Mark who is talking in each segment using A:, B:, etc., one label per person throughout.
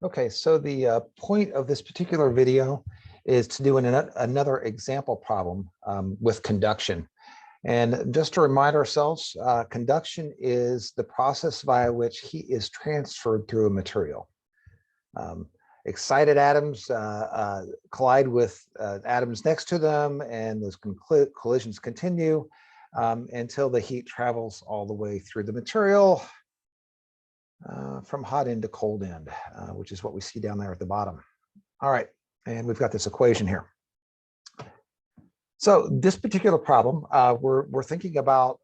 A: Okay, so the point of this particular video is to do another example problem with conduction. And just to remind ourselves, conduction is the process via which heat is transferred through a material. Excited atoms collide with atoms next to them, and those collisions continue until the heat travels all the way through the material from hot end to cold end, which is what we see down there at the bottom. All right, and we've got this equation here. So this particular problem, we're thinking about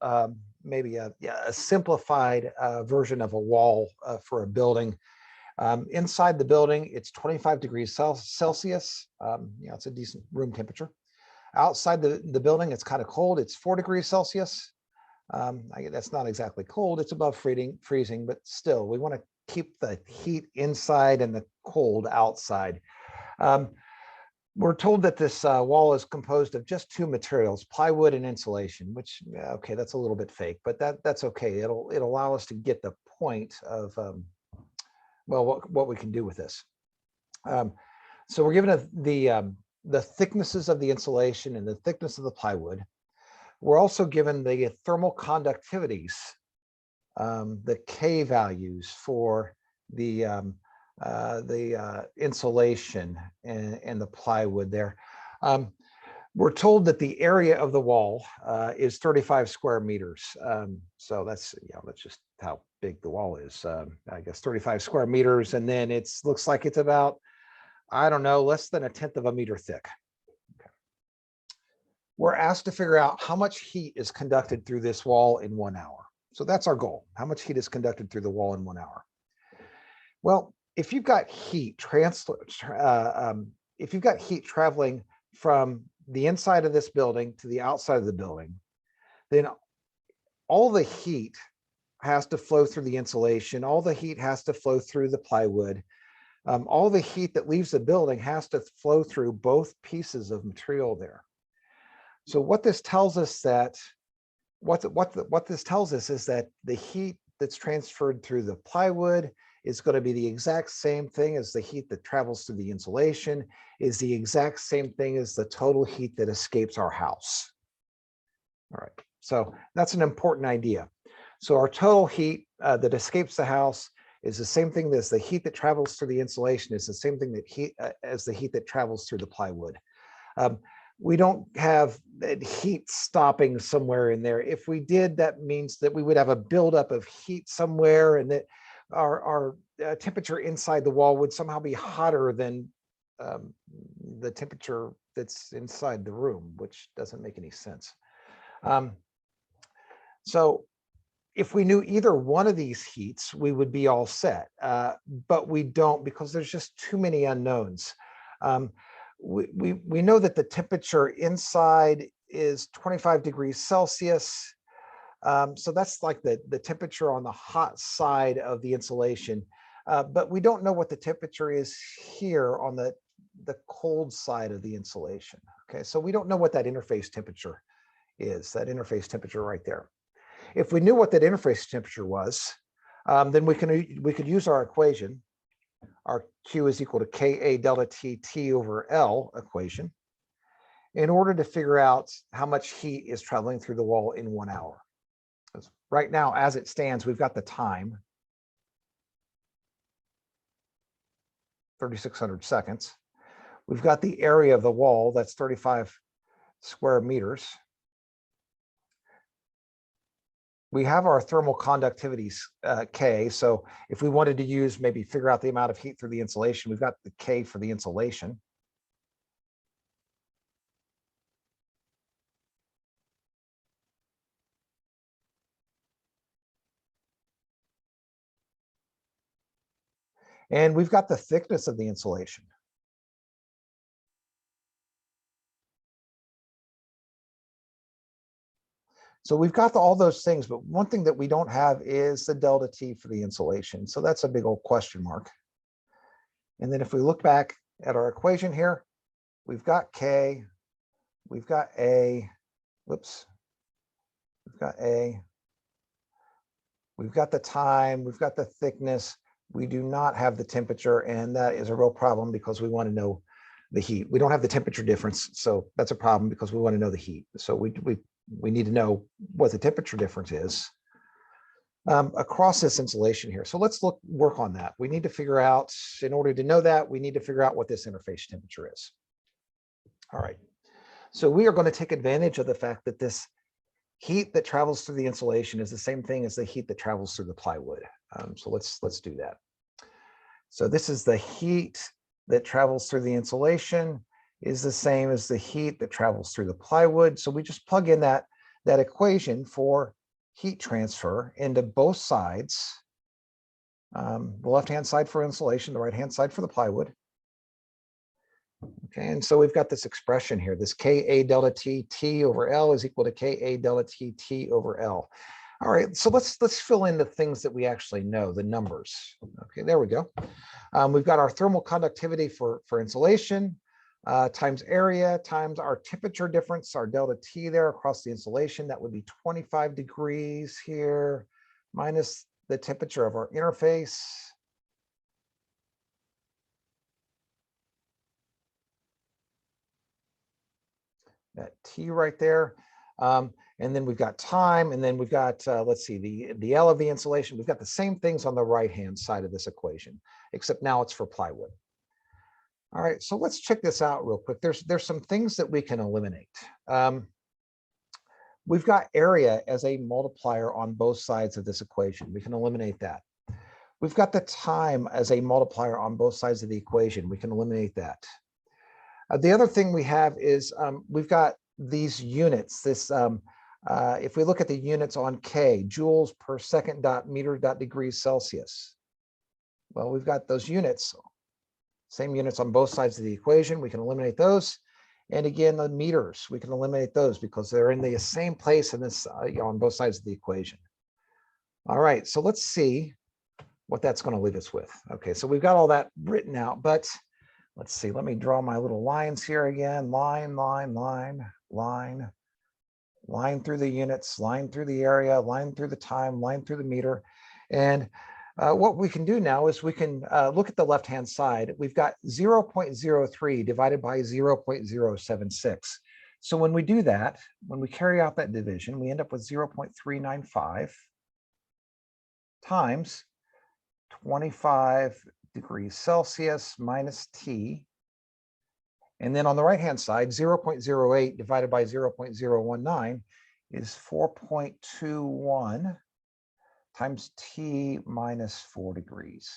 A: maybe a simplified version of a wall for a building. Inside the building, it's 25 degrees Celsius. It's a decent room temperature. Outside the building, it's kind of cold. It's 4 degrees Celsius. That's not exactly cold. It's above freezing, but still, we want to keep the heat inside and the cold outside. We're told that this wall is composed of just two materials, plywood and insulation, which, okay, that's a little bit fake, but that's okay. It'll allow us to get the point of, well, what we can do with this. So we're given the thicknesses of the insulation and the thickness of the plywood. We're also given the thermal conductivities, the K values for the insulation and the plywood there. We're told that the area of the wall is 35 square meters. So that's just how big the wall is. I guess 35 square meters, and then it looks like it's about, I don't know, less than 1/10 of a meter thick. Okay. We're asked to figure out how much heat is conducted through this wall in 1 hour. So that's our goal. How much heat is conducted through the wall in 1 hour? Well, if you've got heat traveling from the inside of this building to the outside of the building, then all the heat has to flow through the insulation. All the heat has to flow through the plywood. All the heat that leaves the building has to flow through both pieces of material there. So what this tells us is that the heat that's transferred through the plywood is going to be the exact same thing as the heat that travels through the insulation, is the exact same thing as the total heat that escapes our house. All right, so that's an important idea. So our total heat that escapes the house is the same thing as the heat that travels through the insulation, is the same thing as the heat that travels through the plywood. We don't have heat stopping somewhere in there. If we did, that means that we would have a buildup of heat somewhere, and that our temperature inside the wall would somehow be hotter than the temperature that's inside the room, which doesn't make any sense. So if we knew either one of these heats, we would be all set, but we don't, because there's just too many unknowns. We know that the temperature inside is 25 degrees Celsius. So that's like the temperature on the hot side of the insulation. But we don't know what the temperature is here on the cold side of the insulation. Okay, so we don't know what that interface temperature is, that interface temperature right there. If we knew what that interface temperature was, then we could use our equation, our Q is equal to Ka delta T over L equation, in order to figure out how much heat is traveling through the wall in 1 hour. Right now, as it stands, we've got the time, 3,600 seconds. We've got the area of the wall, that's 35 square meters. We have our thermal conductivities, K. So if we wanted to maybe figure out the amount of heat through the insulation, we've got the K for the insulation. And we've got the thickness of the insulation. So we've got all those things, but one thing that we don't have is the delta T for the insulation. So that's a big old question mark. And then if we look back at our equation here, we've got K, we've got A, whoops, we've got A, we've got the time, we've got the thickness, We do not have the temperature, and that is a real problem because we want to know the heat. We don't have the temperature difference, so that's a problem because we want to know the heat. So we need to know what the temperature difference is across this insulation here. So let's work on that. We need to figure out, in order to know that, we need to figure out what this interface temperature is. All right. So we are going to take advantage of the fact that this heat that travels through the insulation is the same thing as the heat that travels through the plywood. So let's do that. So this is the heat that travels through the insulation is the same as the heat that travels through the plywood. So we just plug in that equation for heat transfer into both sides. The left-hand side for insulation, the right-hand side for the plywood. Okay, and so we've got this expression here, this Ka delta T over L is equal to Ka delta T over L. All right, so let's fill in the things that we actually know, the numbers. Okay, there we go. We've got our thermal conductivity for insulation times area times our temperature difference, our delta T there across the insulation. That would be 25 degrees here minus the temperature of our interface. That T right there. And then we've got time, and then we've got, let's see, the L of the insulation. We've got the same things on the right-hand side of this equation, except now it's for plywood. All right, so let's check this out real quick. There's some things that we can eliminate. We've got area as a multiplier on both sides of this equation. We can eliminate that. We've got the time as a multiplier on both sides of the equation. We can eliminate that. The other thing we have is we've got these units. This, if we look at the units on K, joules per second dot meter dot degrees Celsius. Well, we've got those units, same units on both sides of the equation. We can eliminate those. And again, the meters, we can eliminate those because they're in the same place in this on both sides of the equation. All right, so let's see what that's going to leave us with. Okay, so we've got all that written out, but let's see, let me draw my little lines here again. Line, line, line, line, line through the units, line through the area, line through the time, line through the meter. And what we can do now is we can look at the left-hand side. We've got 0.03 divided by 0.076. So when we do that, when we carry out that division, we end up with 0.395 times 25 degrees Celsius minus T. And then on the right-hand side, 0.08 divided by 0.019 is 4.21 times T minus 4 degrees.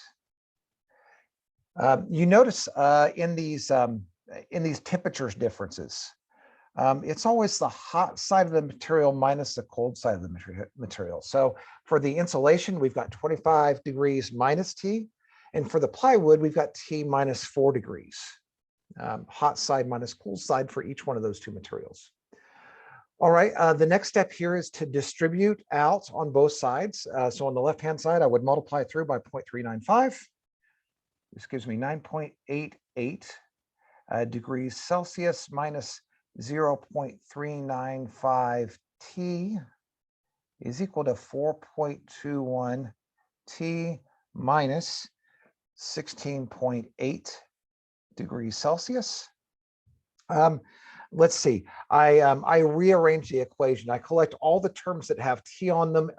A: You notice in these temperatures differences, it's always the hot side of the material minus the cold side of the material. So for the insulation, we've got 25 degrees minus T. And for the plywood, we've got T minus 4 degrees. Hot side minus cold side for each one of those two materials. All right, the next step here is to distribute out on both sides. So on the left-hand side, I would multiply through by 0.395. This gives me 9.88 degrees Celsius minus 0.395 T is equal to 4.21 T minus 16.8 degrees Celsius. Let's see, I rearrange the equation. I collect all the terms that have T on them,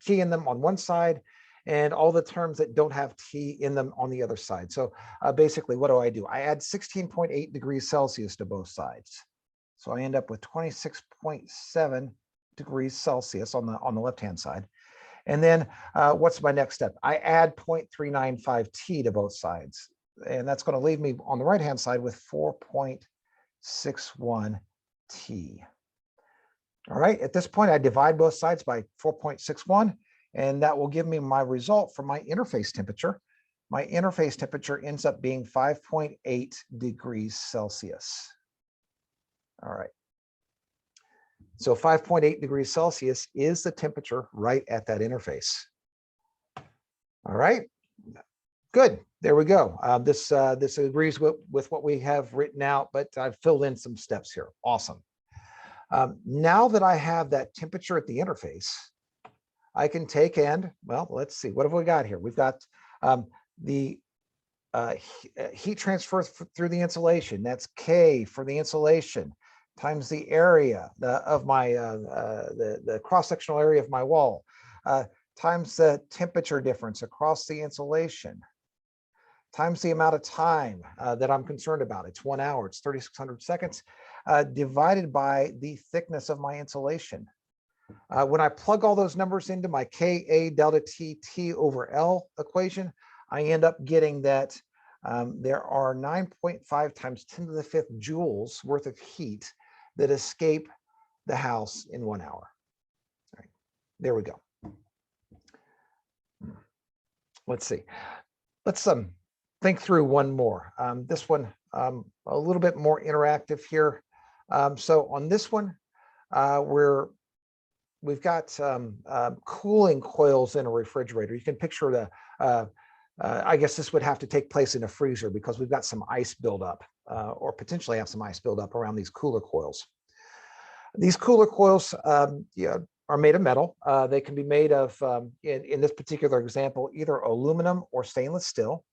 A: T in them on one side, and all the terms that don't have T in them on the other side. So basically, what do? I add 16.8 degrees Celsius to both sides. So I end up with 26.7 degrees Celsius on the left-hand side. And then what's my next step? I add 0.395 T to both sides. And that's going to leave me on the right-hand side with 4.61 T. All right, at this point, I divide both sides by 4.61, and that will give me my result for my interface temperature. My interface temperature ends up being 5.8 degrees Celsius. All right. So 5.8 degrees Celsius is the temperature right at that interface. All right, good. There we go. This agrees with what we have written out, but I've filled in some steps here. Awesome. Now that I have that temperature at the interface, I can take and, well, let's see, what have we got here? We've got The heat transfer through the insulation, that's K for the insulation, times the area of my, the cross-sectional area of my wall, times the temperature difference across the insulation, times the amount of time that I'm concerned about. It's 1 hour, it's 3,600 seconds, divided by the thickness of my insulation. When I plug all those numbers into my Ka delta T over L equation, I end up getting that there are 9.5 times 10 to the 5th joules worth of heat that escape the house in 1 hour. All right, there we go. Let's see. Let's think through one more. This one a little bit more interactive here. So on this one, we've got cooling coils in a refrigerator. You can picture the, I guess this would have to take place in a freezer because we've got some ice buildup, or potentially have some ice buildup around these cooler coils. These cooler coils are made of metal. They can be made of, in this particular example, either aluminum or stainless steel.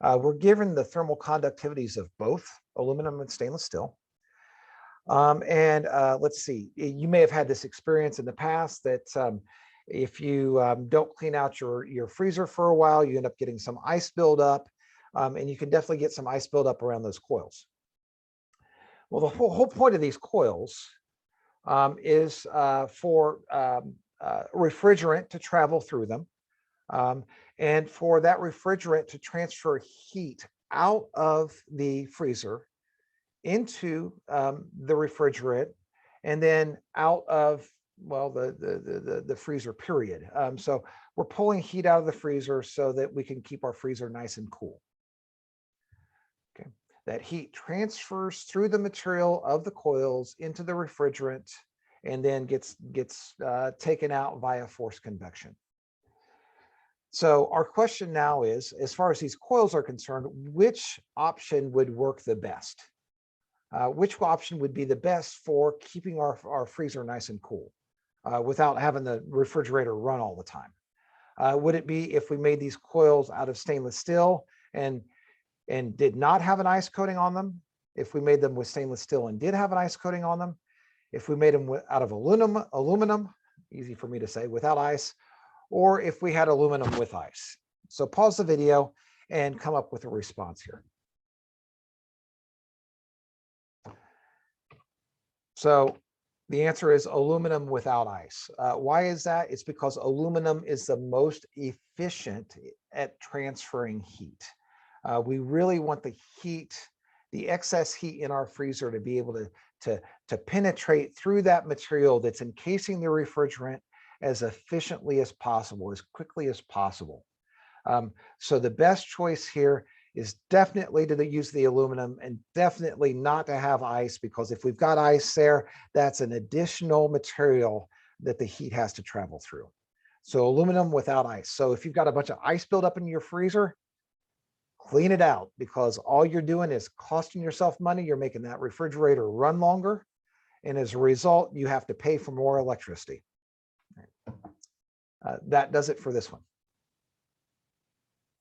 A: We're given the thermal conductivities of both aluminum and stainless steel. Let's see, you may have had this experience in the past that if you don't clean out your freezer for a while, you end up getting some ice buildup, and you can definitely get some ice buildup around those coils. Well, the whole point of these coils is for refrigerant to travel through them, and for that refrigerant to transfer heat out of the freezer into the refrigerant, and then out of, well, the freezer period. So we're pulling heat out of the freezer so that we can keep our freezer nice and cool. Okay, that heat transfers through the material of the coils into the refrigerant and then gets taken out via forced convection. So our question now is, as far as these coils are concerned, which option would work the best? Which option would be the best for keeping our freezer nice and cool without having the refrigerator run all the time? Would it be if we made these coils out of stainless steel and did not have an ice coating on them? If we made them with stainless steel and did have an ice coating on them? If we made them out of aluminum, easy for me to say, without ice, or if we had aluminum with ice? So pause the video and come up with a response here. So the answer is aluminum without ice. Why is that? It's because aluminum is the most efficient at transferring heat. We really want the heat, the excess heat in our freezer to be able to penetrate through that material that's encasing the refrigerant as efficiently as possible, as quickly as possible. So the best choice here is definitely to use the aluminum, and definitely not to have ice, because if we've got ice there, that's an additional material that the heat has to travel through. So aluminum without ice. So if you've got a bunch of ice built up in your freezer, clean it out, because all you're doing is costing yourself money. You're making that refrigerator run longer, and as a result, you have to pay for more electricity. That does it for this one.